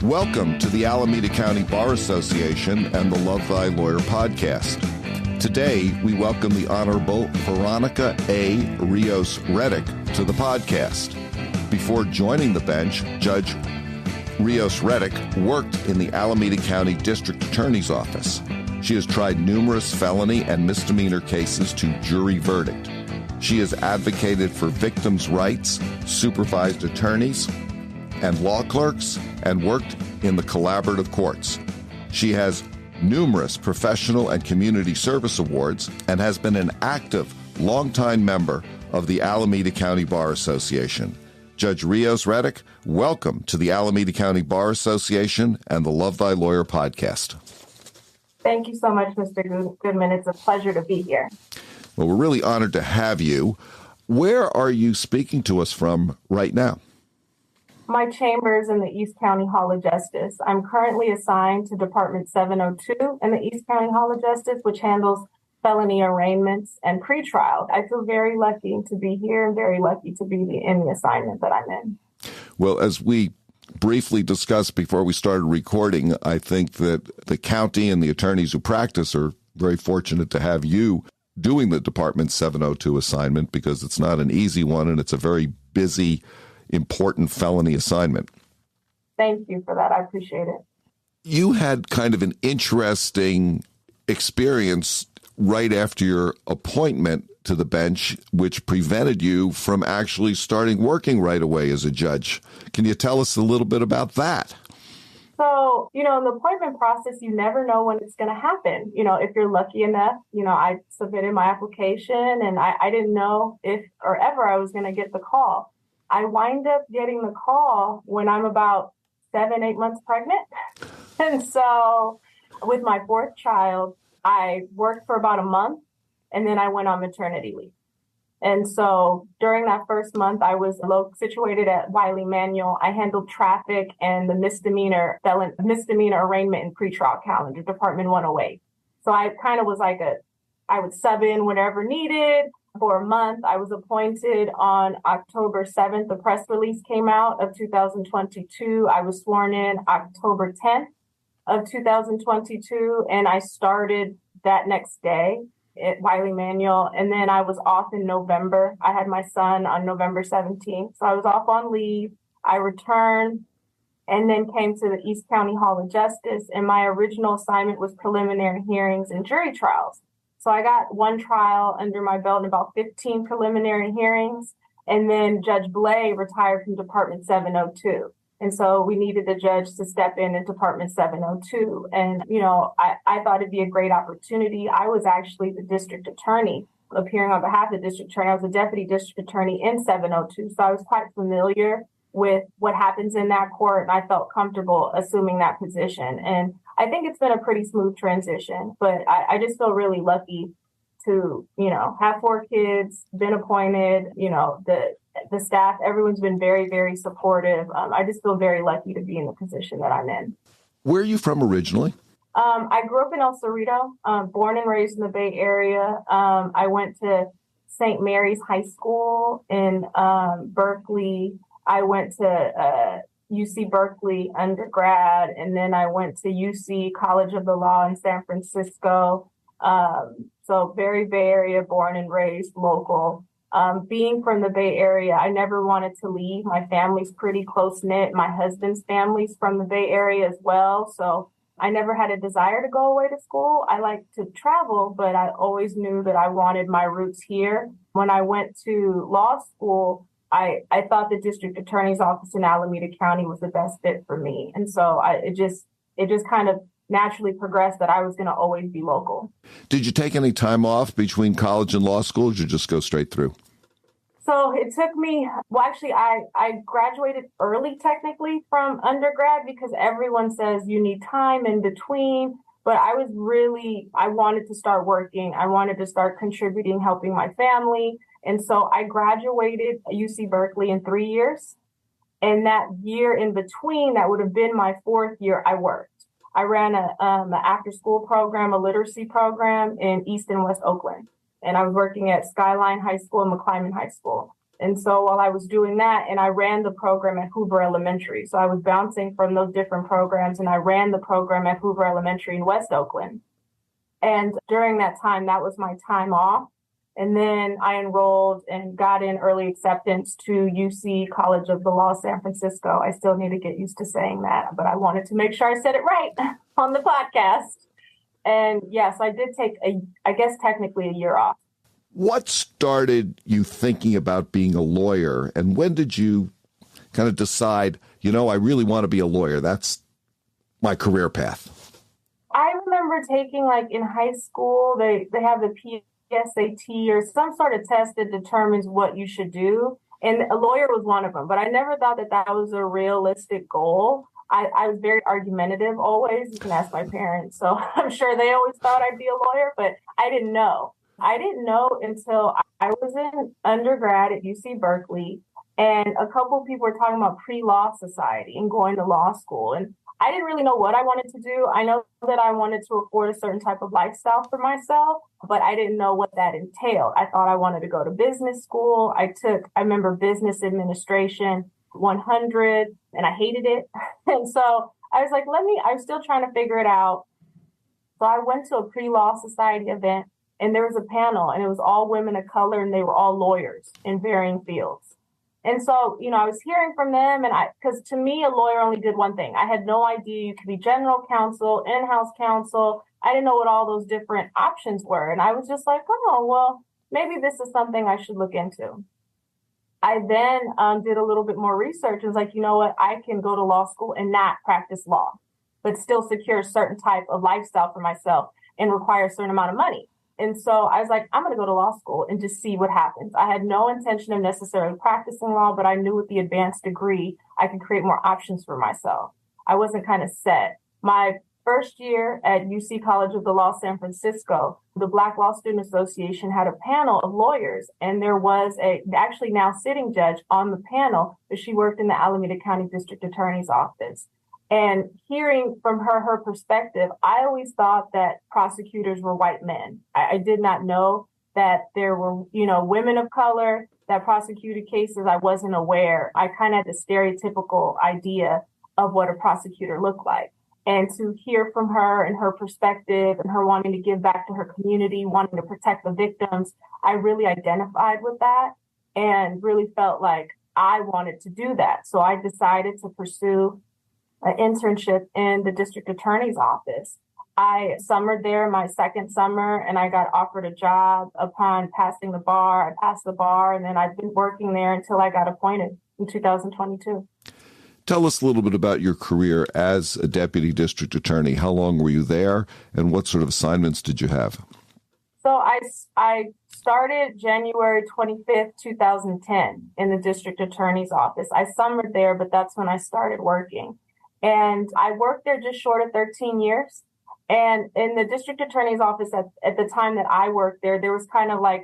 Welcome to the Alameda County Bar Association and the Love Thy Lawyer podcast. Today, we welcome the Honorable Veronica Rios Reddick to the podcast. Before joining the bench, Judge Rios Reddick worked in the Alameda County District Attorney's Office. She has tried numerous felony and misdemeanor cases to jury verdict. She has advocated for victims' rights, supervised attorneys, and law clerks, and worked in the collaborative courts. She has numerous professional and community service awards and has been an active, longtime member of the Alameda County Bar Association. Judge Rios Reddick, welcome to the Alameda County Bar Association and the Love Thy Lawyer podcast. Thank you so much, Mr. Goodman. It's a pleasure to be here. Well, we're really honored to have you. Where are you speaking to us from right now? My chambers in the East County Hall of Justice. I'm currently assigned to Department 702 in the East County Hall of Justice, which handles felony arraignments and pretrial. I feel very lucky to be here and very lucky to be in the assignment that I'm in. Well, as we briefly discussed before we started recording, I think that the county and the attorneys who practice are very fortunate to have you doing the Department 702 assignment, because it's not an easy one and it's a very busy, important felony assignment. Thank you for that. I appreciate it. You had kind of an interesting experience right after your appointment to the bench, which prevented you from actually starting working right away as a judge. Can you tell us a little bit about that? So, in the appointment process, you never know when it's going to happen. If you're lucky enough, I submitted my application and I didn't know if or ever I was going to get the call. I wind up getting the call when I'm about 7-8 months pregnant. And so with my fourth child, I worked for about a month and then I went on maternity leave. And so during that first month, I was situated at Wiley Manual. I handled traffic and the misdemeanor arraignment and pretrial calendar, Department 108. So I kind of was like I would sub in whenever needed. For a month, I was appointed on October 7th. The press release came out of 2022. I was sworn in October 10th of 2022, and I started that next day at Wiley Manual. And then I was off in November. I had my son on November 17th. So I was off on leave. I returned and then came to the East County Hall of Justice. And my original assignment was preliminary hearings and jury trials. So I got one trial under my belt and about 15 preliminary hearings. And then Judge Blay retired from Department 702. And so we needed a judge to step in Department 702. And, I thought it'd be a great opportunity. I was actually the district attorney appearing on behalf of the district attorney. I was a deputy district attorney in 702. So I was quite familiar with what happens in that court. And I felt comfortable assuming that position. And I think it's been a pretty smooth transition, but I just feel really lucky to, have 4 kids, been appointed, the staff, everyone's been very, very supportive. I just feel very lucky to be in the position that I'm in. Where are you from originally? I grew up in El Cerrito, born and raised in the Bay Area. I went to St. Mary's High School in Berkeley. I went to UC Berkeley undergrad, and then I went to UC College of the Law in San Francisco. So very Bay Area, born and raised, local. Being from the Bay Area, I never wanted to leave. My family's pretty close-knit. My husband's family's from the Bay Area as well. So I never had a desire to go away to school. I like to travel, but I always knew that I wanted my roots here. When I went to law school, I thought the district attorney's office in Alameda County was the best fit for me. And so it just kind of naturally progressed that I was going to always be local. Did you take any time off between college and law school, or did you just go straight through? So it took me, I graduated early technically from undergrad because everyone says you need time in between. But I wanted to start working. I wanted to start contributing, helping my family. And so I graduated at UC Berkeley in 3 years. And that year in between, that would have been my 4th year, I worked. I ran an after-school program, a literacy program in East and West Oakland. And I was working at Skyline High School and McClyman High School. And so while I was doing that, and I ran the program at Hoover Elementary. So I was bouncing from those different programs, and I ran the program at Hoover Elementary in West Oakland. And during that time, that was my time off. And then I enrolled and got in early acceptance to UC College of the Law, San Francisco. I still need to get used to saying that, but I wanted to make sure I said it right on the podcast. And yes, I did take I guess technically a year off. What started you thinking about being a lawyer, and when did you kind of decide, I really want to be a lawyer? That's my career path. I remember taking, in high school, they have the PSAT or some sort of test that determines what you should do. And a lawyer was one of them, but I never thought that was a realistic goal. I was very argumentative always. You can ask my parents. So I'm sure they always thought I'd be a lawyer, but I didn't know. I didn't know until I was in undergrad at UC Berkeley, and a couple of people were talking about pre-law society and going to law school. And I didn't really know what I wanted to do. I know that I wanted to afford a certain type of lifestyle for myself, but I didn't know what that entailed. I thought I wanted to go to business school. I remember business administration 100, and I hated it. And so I was like, I'm still trying to figure it out. So I went to a pre-law society event, and there was a panel, and it was all women of color, and they were all lawyers in varying fields. And so, I was hearing from them, and because to me, a lawyer only did one thing. I had no idea you could be general counsel, in-house counsel. I didn't know what all those different options were. And I was just like, oh, well, maybe this is something I should look into. I then did a little bit more research and was like, you know what, I can go to law school and not practice law, but still secure a certain type of lifestyle for myself and require a certain amount of money. And so I was like, I'm going to go to law school and just see what happens. I had no intention of necessarily practicing law, but I knew with the advanced degree, I could create more options for myself. I wasn't kind of set. My first year at UC College of the Law, San Francisco, the Black Law Student Association had a panel of lawyers, and there was a actually now sitting judge on the panel, but she worked in the Alameda County District Attorney's office. And hearing from her perspective, I always thought that prosecutors were white men. I did not know that there were, women of color that prosecuted cases. I wasn't aware. I kind of had the stereotypical idea of what a prosecutor looked like. And to hear from her and her perspective and her wanting to give back to her community, wanting to protect the victims, I really identified with that and really felt like I wanted to do that. So I decided to pursue an internship in the district attorney's office. I summered there my second summer, and I got offered a job upon passing the bar. I passed the bar, and then I've been working there until I got appointed in 2022. Tell us a little bit about your career as a deputy district attorney. How long were you there, and what sort of assignments did you have? So I started January 25th, 2010 in the district attorney's office. I summered there, but that's when I started working. And I worked there just short of 13 years. And in the district attorney's office at the time that I worked there was kind of like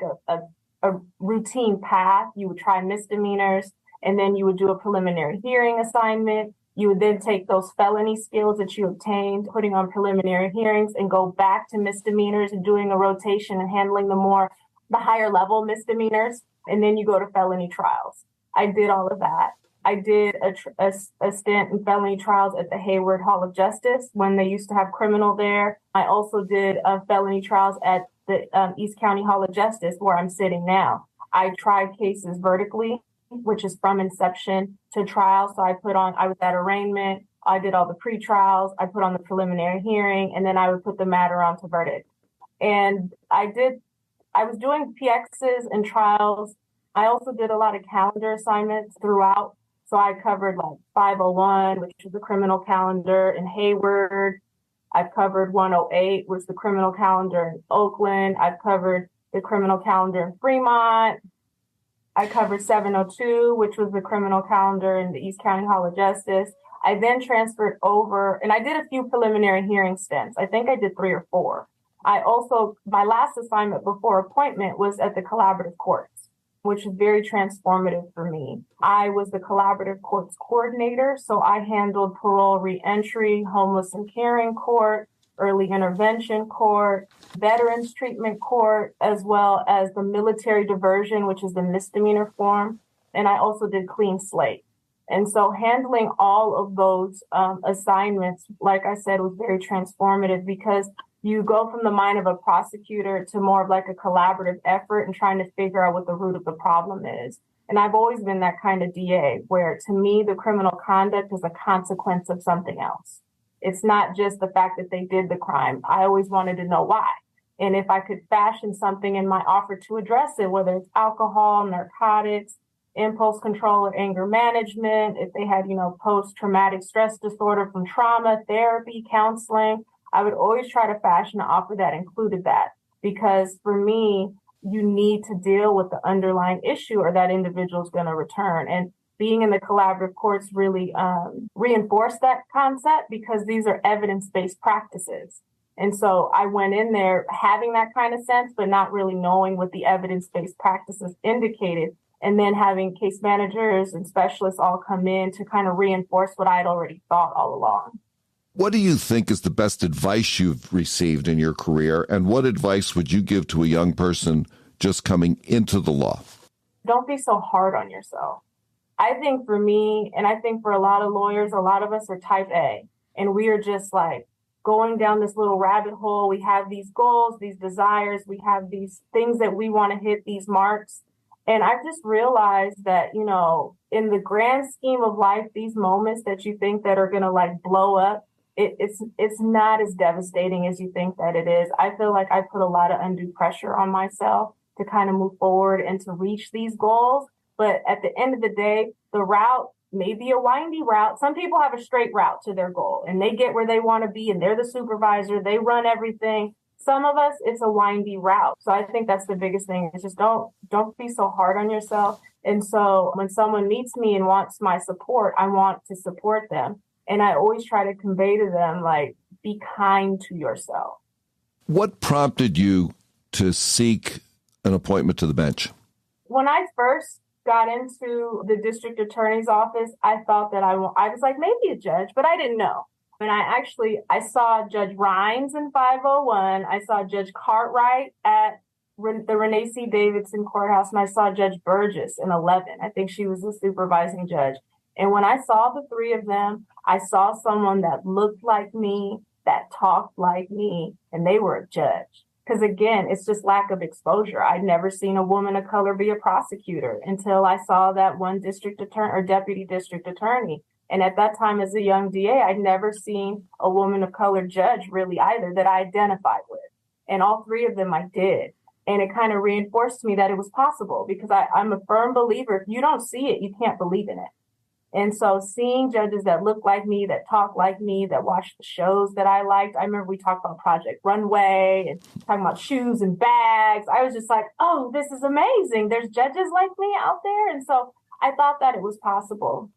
a routine path. You would try misdemeanors, and then you would do a preliminary hearing assignment. You would then take those felony skills that you obtained, putting on preliminary hearings, and go back to misdemeanors and doing a rotation and handling the higher level misdemeanors. And then you go to felony trials. I did all of that. I did a stint in felony trials at the Hayward Hall of Justice when they used to have criminal there. I also did felony trials at the East County Hall of Justice, where I'm sitting now. I tried cases vertically, which is from inception to trial. So I was at arraignment. I did all the pretrials. I put on the preliminary hearing, and then I would put the matter on to verdict. And I was doing PXs and trials. I also did a lot of calendar assignments throughout. So I covered 501, which is the criminal calendar in Hayward. I've covered 108, which is the criminal calendar in Oakland. I've covered the criminal calendar in Fremont. I covered 702, which was the criminal calendar in the East County Hall of Justice. I then transferred over, and I did a few preliminary hearing stints. I think I did 3 or 4. My last assignment before appointment was at the collaborative courts, which is very transformative for me. I was the collaborative courts coordinator, so I handled parole reentry, homeless and caring court, early intervention court, veterans treatment court, as well as the military diversion, which is the misdemeanor form. And I also did clean slate. And so handling all of those assignments, like I said, was very transformative because you go from the mind of a prosecutor to more of like a collaborative effort and trying to figure out what the root of the problem is. And I've always been that kind of DA where to me, the criminal conduct is a consequence of something else. It's not just the fact that they did the crime. I always wanted to know why. And if I could fashion something in my offer to address it, whether it's alcohol, narcotics, impulse control or anger management, if they had, post-traumatic stress disorder from trauma, therapy, counseling, I would always try to fashion an offer that included that. Because for me, you need to deal with the underlying issue or that individual is going to return. And being in the collaborative courts really reinforced that concept because these are evidence-based practices. And so I went in there having that kind of sense, but not really knowing what the evidence-based practices indicated. And then having case managers and specialists all come in to kind of reinforce what I had already thought all along. What do you think is the best advice you've received in your career? And what advice would you give to a young person just coming into the law? Don't be so hard on yourself. I think for me, and I think for a lot of lawyers, a lot of us are type A, and we are just like going down this little rabbit hole. We have these goals, these desires, we have these things that we want to hit, these marks. And I've just realized that, in the grand scheme of life, these moments that you think that are going to like blow up, it's not as devastating as you think that it is. I feel like I put a lot of undue pressure on myself to kind of move forward and to reach these goals. But at the end of the day, the route may be a windy route. Some people have a straight route to their goal and they get where they want to be and they're the supervisor. They run everything. Some of us, it's a windy route. So I think that's the biggest thing is just don't be so hard on yourself. And so when someone meets me and wants my support, I want to support them. And I always try to convey to them, like, be kind to yourself. What prompted you to seek an appointment to the bench? When I first got into the district attorney's office, I thought that I was like, maybe a judge, but I didn't know. And I saw Judge Rines in 501. I saw Judge Cartwright at the Renee C. Davidson Courthouse, and I saw Judge Burgess in 11. I think she was the supervising judge. And when I saw the three of them, I saw someone that looked like me, that talked like me, and they were a judge. Because again, it's just lack of exposure. I'd never seen a woman of color be a prosecutor until I saw that one district attorney or deputy district attorney. And at that time, as a young DA, I'd never seen a woman of color judge really either that I identified with. And all three of them I did. And it kind of reinforced to me that it was possible because I'm a firm believer. If you don't see it, you can't believe in it. And so seeing judges that look like me, that talk like me, that watch the shows that I liked. I remember we talked about Project Runway and talking about shoes and bags. I was just like, oh, this is amazing. There's judges like me out there. And so I thought that it was possible.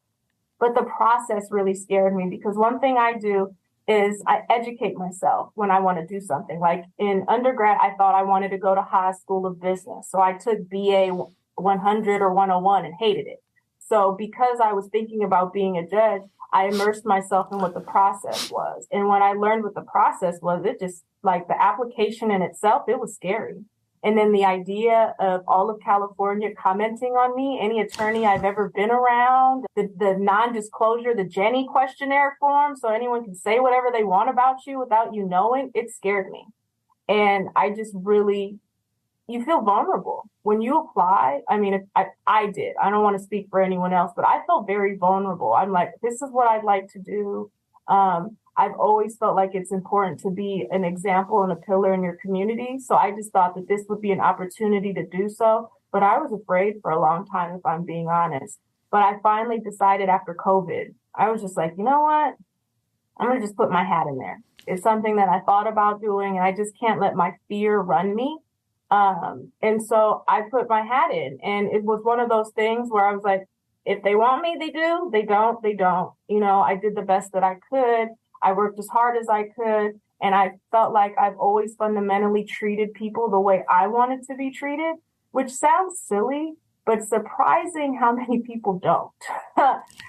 But the process really scared me because one thing I do is I educate myself when I want to do something. Like in undergrad, I thought I wanted to go to Haas School of Business. So I took BA 100 or 101 and hated it. So because I was thinking about being a judge, I immersed myself in what the process was. And when I learned what the process was, it just like the application in itself, it was scary. And then the idea of all of California commenting on me, any attorney I've ever been around, the non-disclosure, the Jenny questionnaire form, so anyone can say whatever they want about you without you knowing, it scared me. And I just really, you feel vulnerable. When you apply, I mean, I did. I don't want to speak for anyone else, but I felt very vulnerable. I'm like, this is what I'd like to do. I've always felt like it's important to be an example and a pillar in your community. So I just thought that this would be an opportunity to do so. But I was afraid for a long time, if I'm being honest. But I finally decided after COVID, I was just like, you know what? I'm going to just put my hat in there. It's something that I thought about doing, and I just can't let my fear run me. And so I put my hat in, and it was one of those things where I was like, if they want me, they do. They don't, they don't. You know, I did the best that I could. I worked as hard as I could. And I felt like I've always fundamentally treated people the way I wanted to be treated, which sounds silly, but surprising how many people don't.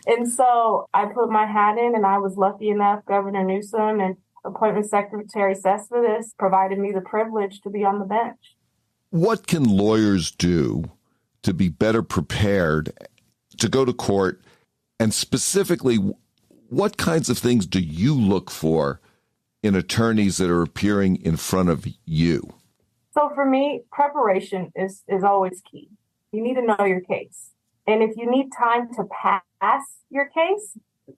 And so I put my hat in, and I was lucky enough, Governor Newsom and Appointment Secretary Cespedes provided me the privilege to be on the bench. What can lawyers do to be better prepared to go to court? And specifically, what kinds of things do you look for in attorneys that are appearing in front of you? So for me, preparation is always key. You need to know your case. And if you need time to pass your case,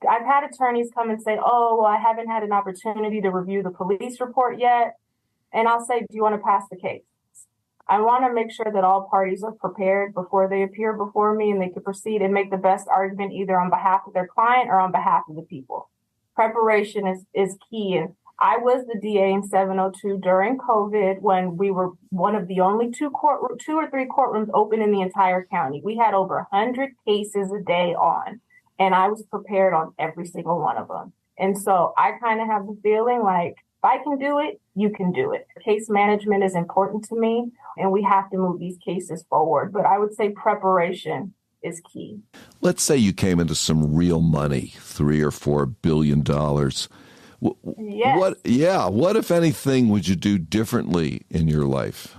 I've had attorneys come and say, oh, well, I haven't had an opportunity to review the police report yet. And I'll say, do you want to pass the case? I want to make sure that all parties are prepared before they appear before me and they can proceed and make the best argument either on behalf of their client or on behalf of the people. Preparation is key. And I was the DA in 702 during COVID when we were one of the only two or three courtrooms open in the entire county. We had over 100 cases a day on, and I was prepared on every single one of them. And so I kind of have the feeling like, if I can do it, you can do it. Case management is important to me, and we have to move these cases forward. But I would say preparation is key. Let's say you came into some real money, $3 or $4 billion. Yes. What, if anything, would you do differently in your life?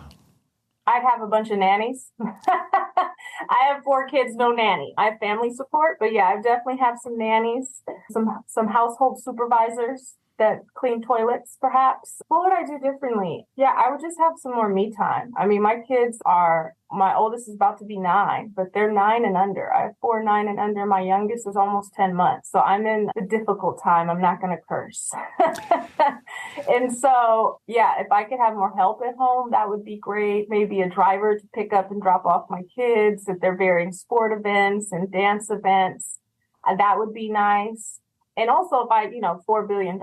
I'd have a bunch of nannies. I have 4 kids, no nanny. I have family support, but yeah, I definitely have some nannies, some household supervisors that clean toilets, perhaps. What would I do differently? Yeah, I would just have some more me time. I mean, my oldest is about to be 9, but they're 9 and under. I have 4, 9 and under. My youngest is almost 10 months. So I'm in a difficult time. I'm not going to curse. And so, yeah, if I could have more help at home, that would be great. Maybe a driver to pick up and drop off my kids at their varying sport events and dance events. That would be nice. And also, if $4 billion,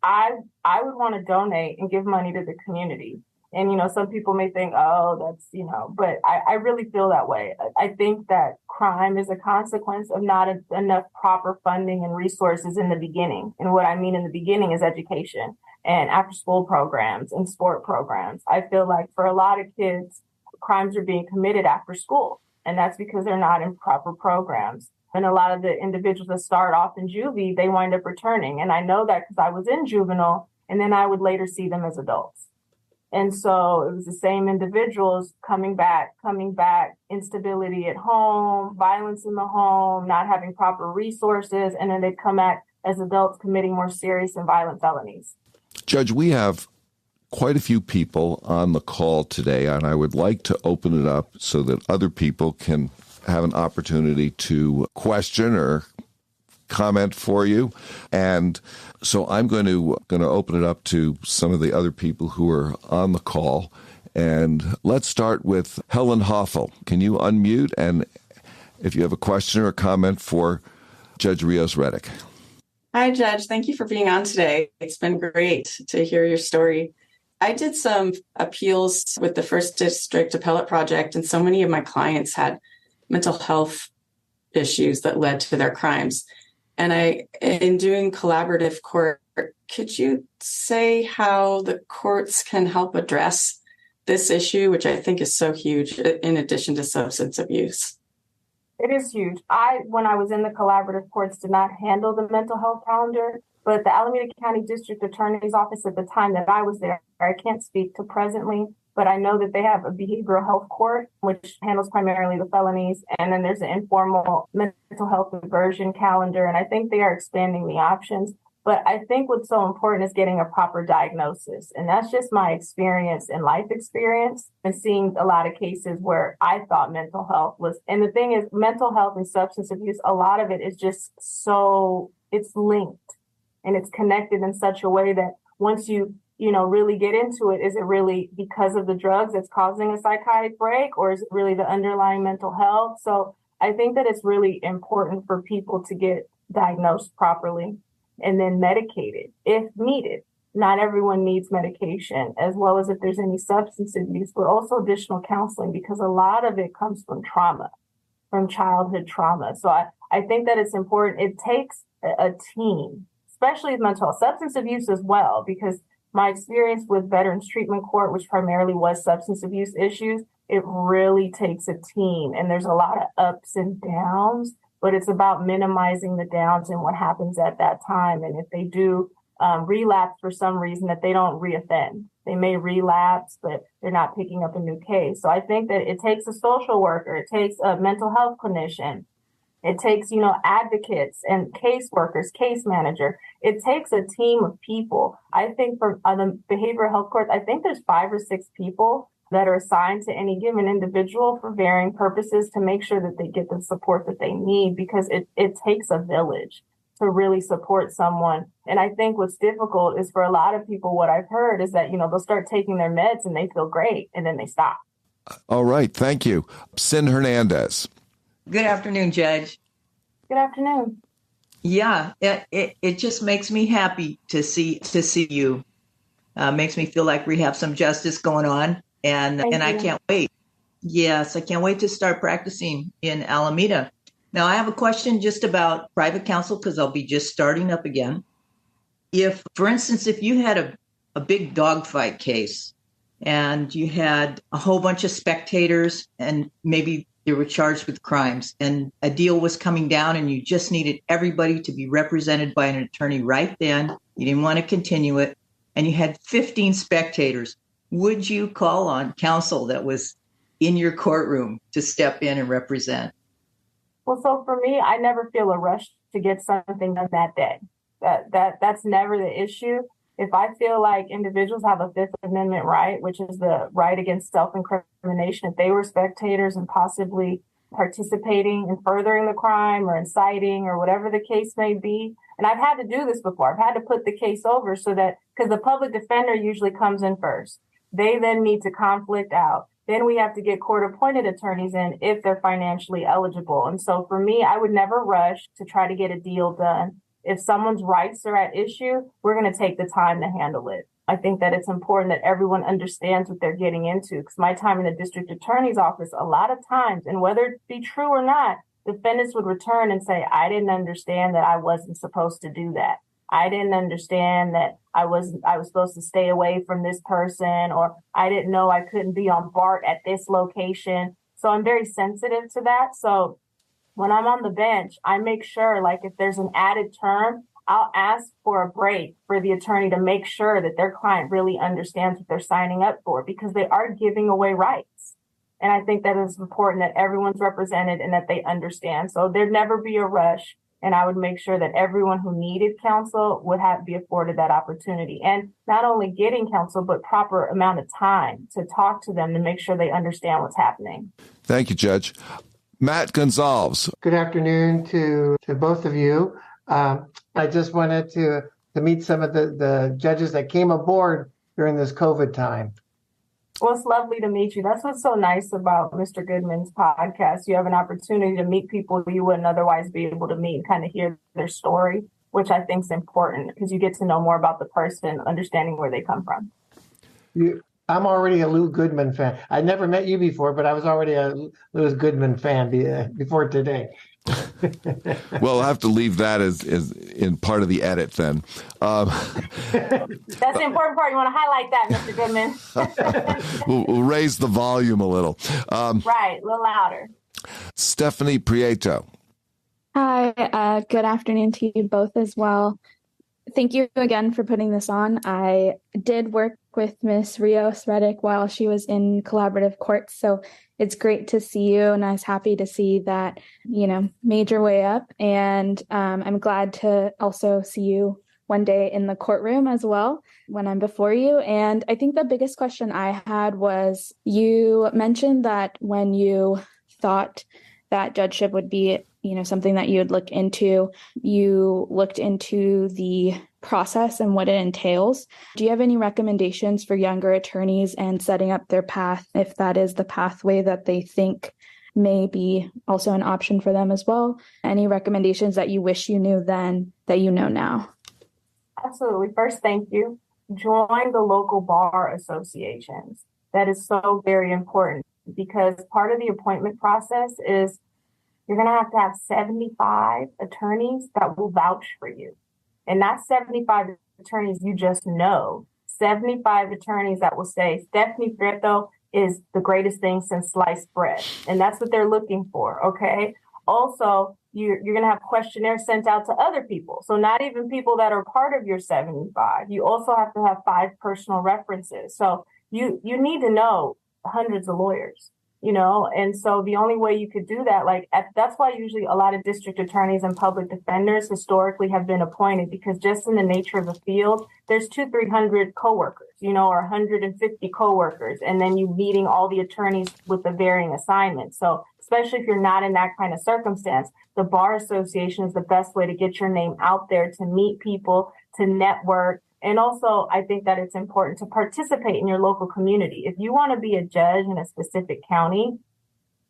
I would want to donate and give money to the community. And, some people may think, oh, that's, but I really feel that way. I think that crime is a consequence of not enough proper funding and resources in the beginning. And what I mean in the beginning is education and after school programs and sport programs. I feel like for a lot of kids, crimes are being committed after school. And that's because they're not in proper programs. And a lot of the individuals that start off in juvie, they wind up returning. And I know that because I was in juvenile, and then I would later see them as adults. And so it was the same individuals coming back, instability at home, violence in the home, not having proper resources, and then they'd come back as adults committing more serious and violent felonies. Judge, we have quite a few people on the call today, and I would like to open it up so that other people can have an opportunity to question or comment for you. And so I'm going to open it up to some of the other people who are on the call. And let's start with Helen Hoffel. Can you unmute? And if you have a question or a comment for Judge Rios Reddick. Hi, Judge. Thank you for being on today. It's been great to hear your story. I did some appeals with the First District Appellate Project, and so many of my clients had mental health issues that led to their crimes. And in doing collaborative court, could you say how the courts can help address this issue, which I think is so huge, in addition to substance abuse? It is huge. When I was in the collaborative courts, did not handle the mental health calendar, but the Alameda County District Attorney's Office at the time that I was there, I can't speak to presently, but I know that they have a behavioral health court, which handles primarily the felonies. And then there's an informal mental health diversion calendar. And I think they are expanding the options. But I think what's so important is getting a proper diagnosis. And that's just my experience and life experience and seeing a lot of cases where I thought mental health was. And the thing is, mental health and substance abuse, a lot of it is just it's linked and it's connected in such a way that once you really get into it, is it really because of the drugs that's causing a psychotic break, or is it really the underlying mental health? So I think that it's really important for people to get diagnosed properly and then medicated if needed. Not everyone needs medication, as well as if there's any substance abuse, but also additional counseling, because a lot of it comes from trauma, from childhood trauma. So I think that it's important. It takes a team, especially with mental health, substance abuse as well, because my experience with Veterans Treatment Court, which primarily was substance abuse issues, it really takes a team. And there's a lot of ups and downs, but it's about minimizing the downs and what happens at that time. And if they do relapse for some reason, that they don't reoffend. They may relapse, but they're not picking up a new case. So I think that it takes a social worker, it takes a mental health clinician, It takes, advocates and caseworkers, case manager. It takes a team of people. I think for the behavioral health courts, I think there's 5 or 6 people that are assigned to any given individual for varying purposes to make sure that they get the support that they need, because it takes a village to really support someone. And I think what's difficult is for a lot of people, what I've heard is that, they'll start taking their meds and they feel great and then they stop. All right. Thank you. Sin Hernandez. Good afternoon, Judge. Good afternoon. Yeah, it just makes me happy to see you. Makes me feel like we have some justice going on, and I can't wait. Yes, I can't wait to start practicing in Alameda. Now, I have a question just about private counsel, because I'll be just starting up again. If, for instance, if you had a big dogfight case and you had a whole bunch of spectators and maybe they were charged with crimes and a deal was coming down and you just needed everybody to be represented by an attorney right then, you didn't want to continue it, and you had 15 spectators, would you call on counsel that was in your courtroom to step in and represent? Well, so for me, I never feel a rush to get something done that day. That's never the issue. If I feel like individuals have a Fifth Amendment right, which is the right against self-incrimination, if they were spectators and possibly participating in furthering the crime or inciting or whatever the case may be, and I've had to do this before. I've had to put the case over so that, because the public defender usually comes in first. They then need to conflict out. Then we have to get court-appointed attorneys in if they're financially eligible. And so for me, I would never rush to try to get a deal done. If someone's rights are at issue, we're going to take the time to handle it. I think that it's important that everyone understands what they're getting into, because my time in the district attorney's office, a lot of times, and whether it be true or not, defendants would return and say, I didn't understand that I wasn't supposed to do that. I didn't understand that I was supposed to stay away from this person, or I didn't know I couldn't be on BART at this location. So I'm very sensitive to that. So when I'm on the bench, I make sure, like, if there's an added term, I'll ask for a break for the attorney to make sure that their client really understands what they're signing up for, because they are giving away rights. And I think that it's important that everyone's represented and that they understand. So there'd never be a rush. And I would make sure that everyone who needed counsel would be afforded that opportunity. And not only getting counsel, but proper amount of time to talk to them to make sure they understand what's happening. Thank you, Judge. Matt Gonzalez. Good afternoon to both of you. I just wanted to meet some of the judges that came aboard during this COVID time. Well, it's lovely to meet you. That's what's so nice about Mr. Goodman's podcast. You have an opportunity to meet people you wouldn't otherwise be able to meet and kind of hear their story, which I think is important because you get to know more about the person, understanding where they come from. I'm already a Lou Goodman fan. I never met you before, but I was already a Lou Goodman fan before today. We'll have to leave that as in part of the edit then. That's the important part. You want to highlight that, Mr. Goodman. We'll raise the volume a little. Right, a little louder. Stephanie Prieto. Hi, good afternoon to you both as well. Thank you again for putting this on. I did work with Miss Rios Reddick while she was in collaborative courts, so it's great to see you, and I was happy to see that, made your way up, and I'm glad to also see you one day in the courtroom as well when I'm before you. And I think the biggest question I had was, you mentioned that when you thought that judgeship would be something that you would look into, you looked into the process and what it entails. Do you have any recommendations for younger attorneys and setting up their path, if that is the pathway that they think may be also an option for them as well? Any recommendations that you wish you knew then that you know now? Absolutely. First, thank you. Join the local bar associations. That is so very important, because part of the appointment process is you're going to have 75 attorneys that will vouch for you. And not 75 attorneys you just know. 75 attorneys that will say, Stephanie Prieto is the greatest thing since sliced bread. And that's what they're looking for, okay? Also, you're going to have questionnaires sent out to other people. So not even people that are part of your 75. You also have to have 5 personal references. So you need to know hundreds of lawyers. And so the only way you could do that, that's why usually a lot of district attorneys and public defenders historically have been appointed, because just in the nature of the field, there's 200-300 coworkers, or 150 coworkers, and then you meeting all the attorneys with the varying assignments. So especially if you're not in that kind of circumstance, the Bar Association is the best way to get your name out there, to meet people, to network. And also, I think that it's important to participate in your local community. If you want to be a judge in a specific county,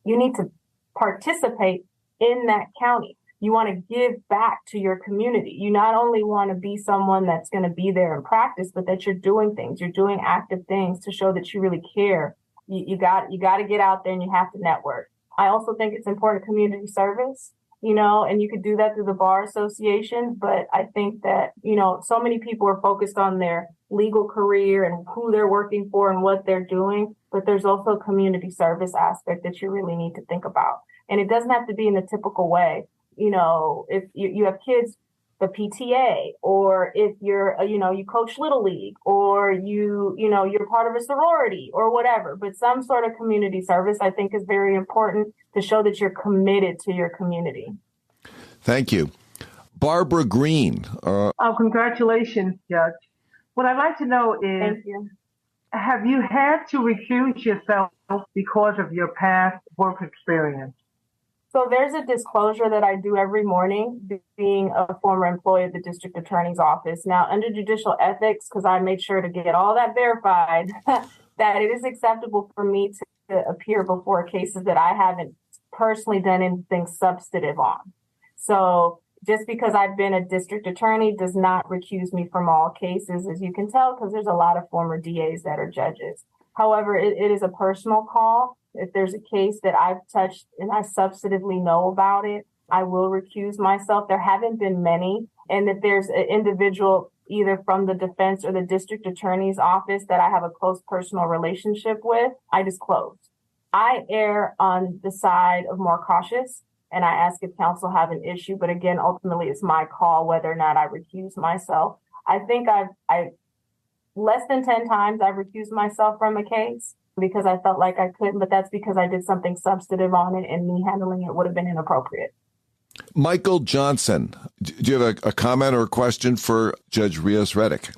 you need to participate in that county. You want to give back to your community. You not only want to be someone that's going to be there in practice, but that you're doing things, you're doing active things to show that you really care. You got to get out there and you have to network. I also think it's important community service. And you could do that through the Bar Association. But I think that, so many people are focused on their legal career and who they're working for and what they're doing. But there's also a community service aspect that you really need to think about. And it doesn't have to be in the typical way. If you have kids, the PTA, or if you're, you coach Little League, or you're part of a sorority or whatever. But some sort of community service, I think, is very important to show that you're committed to your community. Thank you. Barbara Green. Congratulations, Judge. What I'd like to know is, Thank you. Have you had to recuse yourself because of your past work experience? So there's a disclosure that I do every morning, being a former employee of the district attorney's office. Now, under judicial ethics, because I made sure to get all that verified, that it is acceptable for me to appear before cases that I haven't personally done anything substantive on. So just because I've been a district attorney does not recuse me from all cases, as you can tell, because there's a lot of former DAs that are judges. However, it is a personal call. If there's a case that I've touched and I substantively know about it, I will recuse myself. There haven't been many. And if there's an individual either from the defense or the district attorney's office that I have a close personal relationship with, I disclose. I err on the side of more cautious, and I ask if counsel have an issue. But again, ultimately, it's my call whether or not I recuse myself. I think I've less than 10 times I've recused myself from a case because I felt like I couldn't, but that's because I did something substantive on it and me handling it would have been inappropriate. Michael Johnson, do you have a comment or a question for Judge Rios Reddick?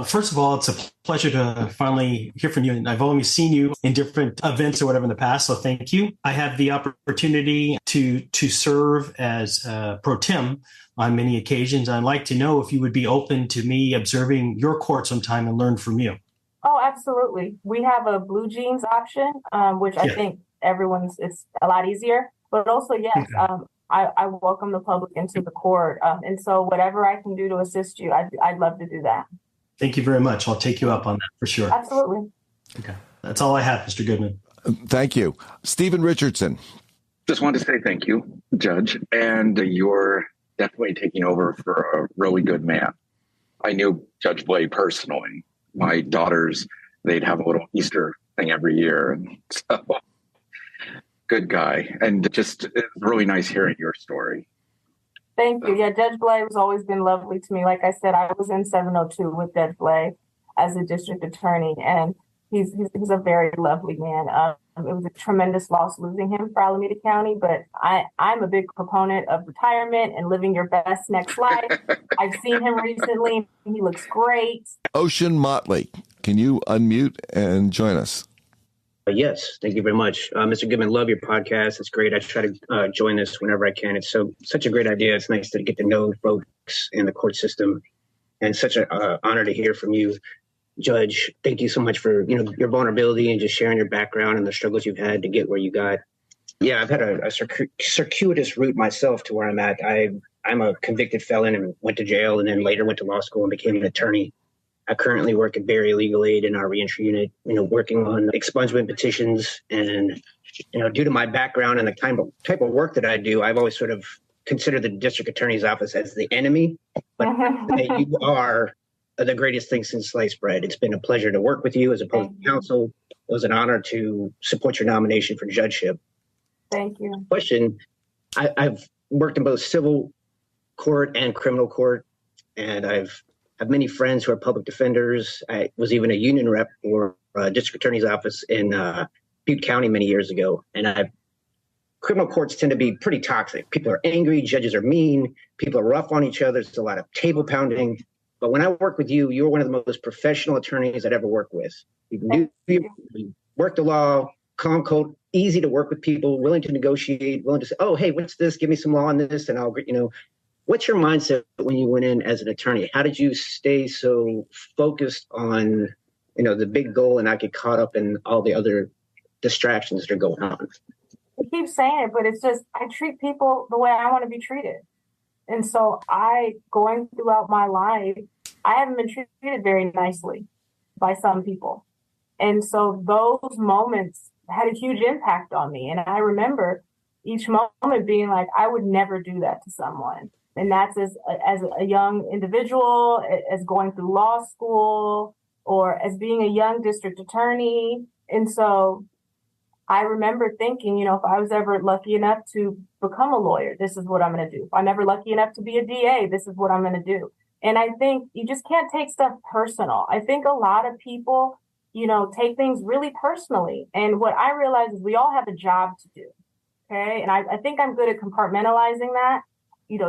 First of all, it's a pleasure to finally hear from you. And I've only seen you in different events or whatever in the past, so thank you. I had the opportunity to serve as pro tem on many occasions. I'd like to know if you would be open to me observing your court sometime and learn from you. Oh, absolutely. We have a blue jeans option, which I think it's a lot easier. But also, yes, I welcome the public into the court. And so whatever I can do to assist you, I'd love to do that. Thank you very much. I'll take you up on that for sure. Absolutely. Okay. That's all I have, Mr. Goodman. Thank you. Stephen Richardson. Just wanted to say thank you, Judge. And you're definitely taking over for a really good man. I knew Judge Blay personally. My daughters, they'd have a little Easter thing every year. And so, good guy. And just really nice hearing your story. Thank you. Yeah, Judge Blay has always been lovely to me. Like I said, I was in 702 with Judge Blay as a district attorney, and he's a very lovely man. It was a tremendous loss losing him for Alameda County, but I'm a big proponent of retirement and living your best next life. I've seen him recently. He looks great. Ocean Motley, can you unmute and join us? Yes, thank you very much. Mr. Goodman, love your podcast. It's great. I try to join this whenever I can. It's such a great idea. It's nice to get to know folks in the court system, and such an honor to hear from you, Judge. Thank you so much for your vulnerability and just sharing your background and the struggles you've had to get where you got. Yeah, I've had a circuitous route myself to where I'm at. I'm a convicted felon and went to jail, and then later went to law school and became an attorney. I currently work at Barry Legal Aid in our reentry unit, working on expungement petitions. And, due to my background and the type of work that I do, I've always sort of considered the district attorney's office as the enemy. But you are the greatest thing since sliced bread. It's been a pleasure to work with you as opposed to counsel. It was an honor to support your nomination for judgeship. Thank you. Question. I've worked in both civil court and criminal court, and I've many friends who are public defenders. I was even a union rep for district attorney's office in Butte County many years ago, and criminal courts tend to be pretty toxic. People are angry, judges are mean, people are rough on each other. There's a lot of table pounding. But when I work with you, you're one of the most professional attorneys I'd ever worked with. You work the law, calm, cold, easy to work with people, willing to negotiate, willing to say, oh, hey, what's this? Give me some law on this, and I'll, what's your mindset when you went in as an attorney? How did you stay so focused on, the big goal and not get caught up in all the other distractions that are going on? I keep saying it, but it's just, I treat people the way I want to be treated. And so going throughout my life, I haven't been treated very nicely by some people. And so those moments had a huge impact on me. And I remember each moment being like, I would never do that to someone. And that's as a young individual, as going through law school, or as being a young district attorney. And so I remember thinking, if I was ever lucky enough to become a lawyer, this is what I'm going to do. If I'm ever lucky enough to be a DA, this is what I'm going to do. And I think you just can't take stuff personal. I think a lot of people, take things really personally. And what I realize is we all have a job to do. Okay. And I think I'm good at compartmentalizing that.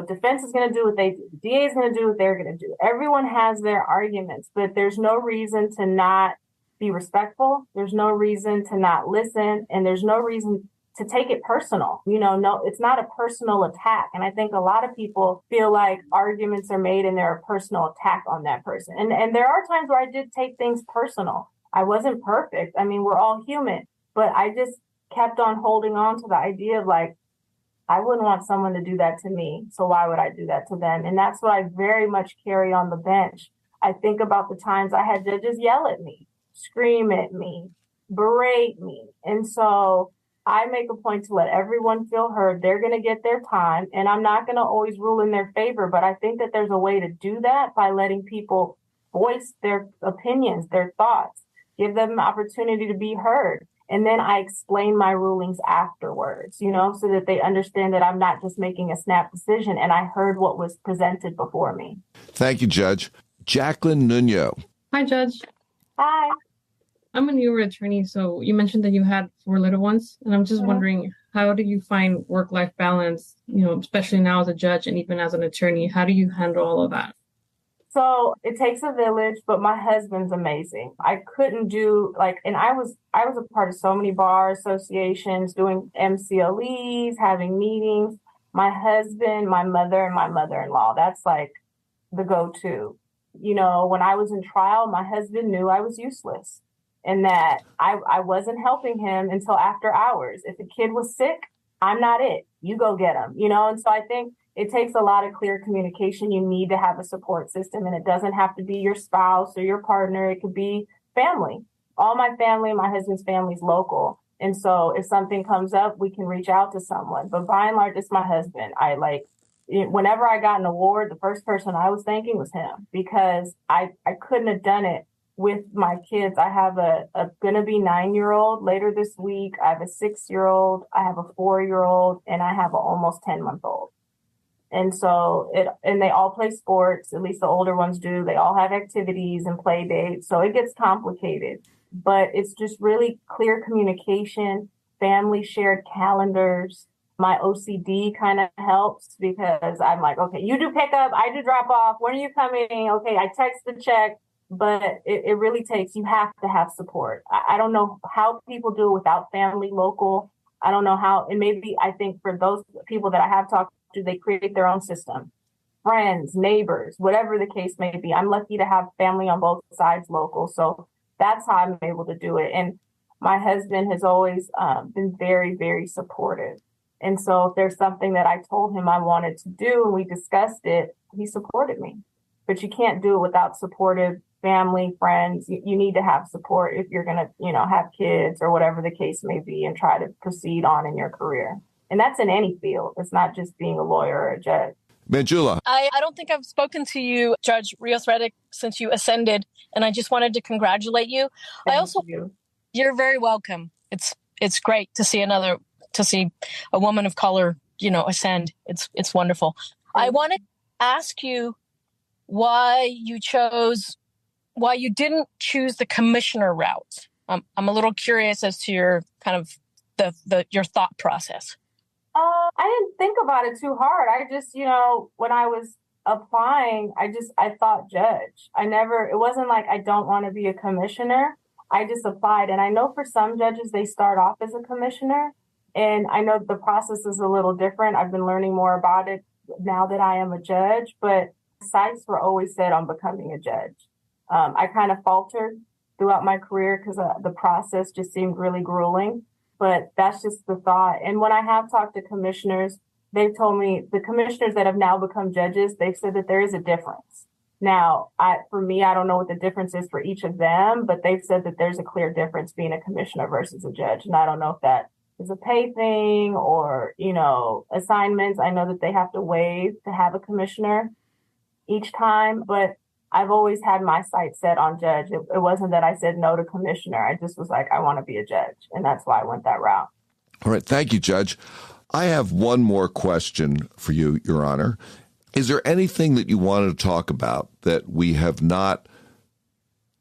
Defense is going to do what they do. The DA is going to do what they're going to do. Everyone has their arguments, but there's no reason to not be respectful. There's no reason to not listen. And there's no reason to take it personal. No, it's not a personal attack. And I think a lot of people feel like arguments are made and they're a personal attack on that person. And there are times where I did take things personal. I wasn't perfect. I mean, we're all human, but I just kept on holding on to the idea of like, I wouldn't want someone to do that to me. So why would I do that to them? And that's what I very much carry on the bench. I think about the times I had judges yell at me, scream at me, berate me. And so I make a point to let everyone feel heard. They're going to get their time, and I'm not going to always rule in their favor, but I think that there's a way to do that by letting people voice their opinions, their thoughts, give them an opportunity to be heard. And then I explain my rulings afterwards, so that they understand that I'm not just making a snap decision, and I heard what was presented before me. Thank you, Judge. Jacqueline Nuno. Hi, Judge. Hi. I'm a newer attorney, so you mentioned that you had 4 little ones, and I'm just wondering, how do you find work-life balance, especially now as a judge and even as an attorney? How do you handle all of that? So it takes a village, but my husband's amazing. I couldn't do and I was a part of so many bar associations, doing MCLEs, having meetings. My husband, my mother, and my mother-in-law, that's like the go-to. When I was in trial, my husband knew I was useless and that I wasn't helping him until after hours. If the kid was sick, I'm not it. You go get him, And so I think it takes a lot of clear communication. You need to have a support system, and it doesn't have to be your spouse or your partner. It could be family. All my family, my husband's family is local. And so if something comes up, we can reach out to someone. But by and large, it's my husband. Whenever I got an award, the first person I was thanking was him, because I couldn't have done it with my kids. I have a gonna be 9-year-old later this week. I have a 6-year-old, I have a 4-year-old, and I have an almost 10-month-old. And so they all play sports, at least the older ones do. They all have activities and play dates. So it gets complicated, but it's just really clear communication, family shared calendars. My OCD kind of helps, because I'm like, okay, you do pickup, I do drop off. When are you coming? Okay, I text the check, but it really takes, you have to have support. I don't know how people do it without family local. I don't know how, and maybe I think for those people that I have talked to, they create their own system, friends, neighbors, whatever the case may be. I'm lucky to have family on both sides local. So that's how I'm able to do it. And my husband has always been very, very supportive. And so if there's something that I told him I wanted to do and we discussed it, he supported me. But you can't do it without supportive family, friends. You need to have support if you're going to, have kids or whatever the case may be and try to proceed on in your career. And that's in any field. It's not just being a lawyer or a judge. Manjula. I don't think I've spoken to you, Judge Rios Reddick, since you ascended, and I just wanted to congratulate you. Thank you. You're very welcome. It's great to see a woman of color, ascend. It's wonderful. I wanted to ask you why you didn't choose the commissioner route. I'm a little curious as to your kind of your thought process. I didn't think about it too hard. I just, when I was applying, I thought judge. It wasn't like I don't want to be a commissioner. I just applied. And I know for some judges, they start off as a commissioner. And I know the process is a little different. I've been learning more about it now that I am a judge, but sights were always set on becoming a judge. I kind of faltered throughout my career because the process just seemed really grueling. But that's just the thought. And when I have talked to commissioners, they've told me, the commissioners that have now become judges, they've said that there is a difference. Now, for me, I don't know what the difference is for each of them, but they've said that there's a clear difference being a commissioner versus a judge. And I don't know if that is a pay thing or, assignments. I know that they have to waive to have a commissioner each time, but I've always had my sights set on judge. It wasn't that I said no to commissioner. I just was like, I want to be a judge. And that's why I went that route. All right. Thank you, Judge. I have one more question for you, Your Honor. Is there anything that you wanted to talk about that we have not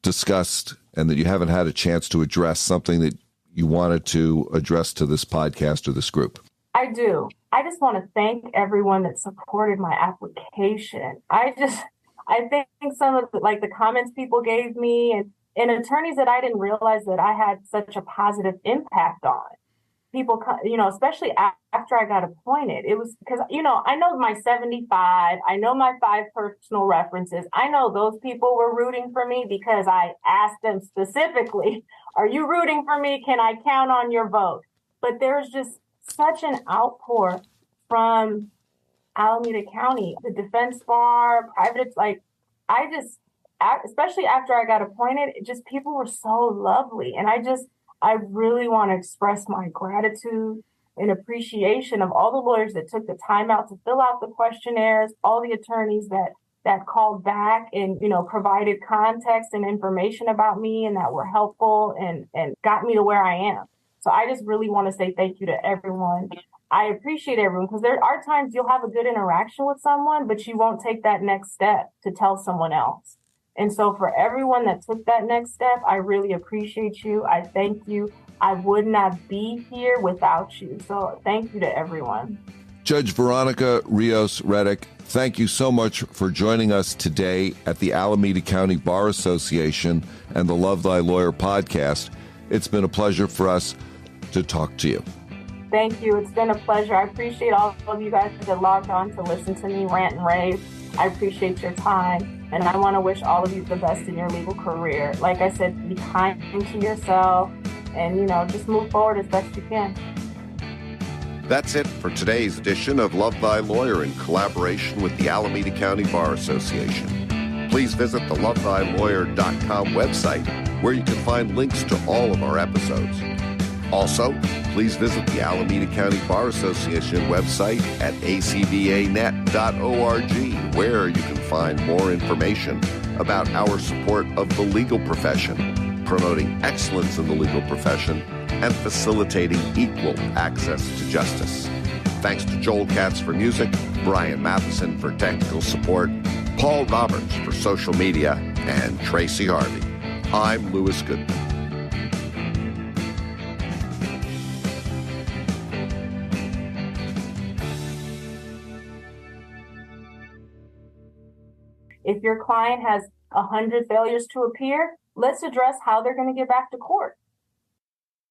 discussed and that you haven't had a chance to address, something that you wanted to address to this podcast or this group? I do. I just want to thank everyone that supported my application. I think some of the comments people gave me and attorneys that I didn't realize that I had such a positive impact on. People, especially after I got appointed, it was because, I know my 75, I know my 5 personal references. I know those people were rooting for me because I asked them specifically, are you rooting for me? Can I count on your vote? But there's just such an outpour from Alameda County, the defense bar, privates, especially after I got appointed, people were so lovely. And I really want to express my gratitude and appreciation of all the lawyers that took the time out to fill out the questionnaires, all the attorneys that called back and, provided context and information about me and that were helpful and got me to where I am. So I just really want to say thank you to everyone. I appreciate everyone because there are times you'll have a good interaction with someone, but you won't take that next step to tell someone else. And so for everyone that took that next step, I really appreciate you. I thank you. I would not be here without you. So thank you to everyone. Judge Veronica Rios Reddick, thank you so much for joining us today at the Alameda County Bar Association and the Love Thy Lawyer podcast. It's been a pleasure for us to talk to you. Thank you. It's been a pleasure. I appreciate all of you guys that logged on to listen to me rant and rave. I appreciate your time. And I want to wish all of you the best in your legal career. Like I said, be kind to yourself and, just move forward as best you can. That's it for today's edition of Love Thy Lawyer in collaboration with the Alameda County Bar Association. Please visit the lovethylawyer.com website where you can find links to all of our episodes. Also, please visit the Alameda County Bar Association website at acbanet.org, where you can find more information about our support of the legal profession, promoting excellence in the legal profession, and facilitating equal access to justice. Thanks to Joel Katz for music, Brian Matheson for technical support, Paul Roberts for social media, and Tracy Harvey. I'm Louis Goodman. If your client has 100 failures to appear, let's address how they're going to get back to court.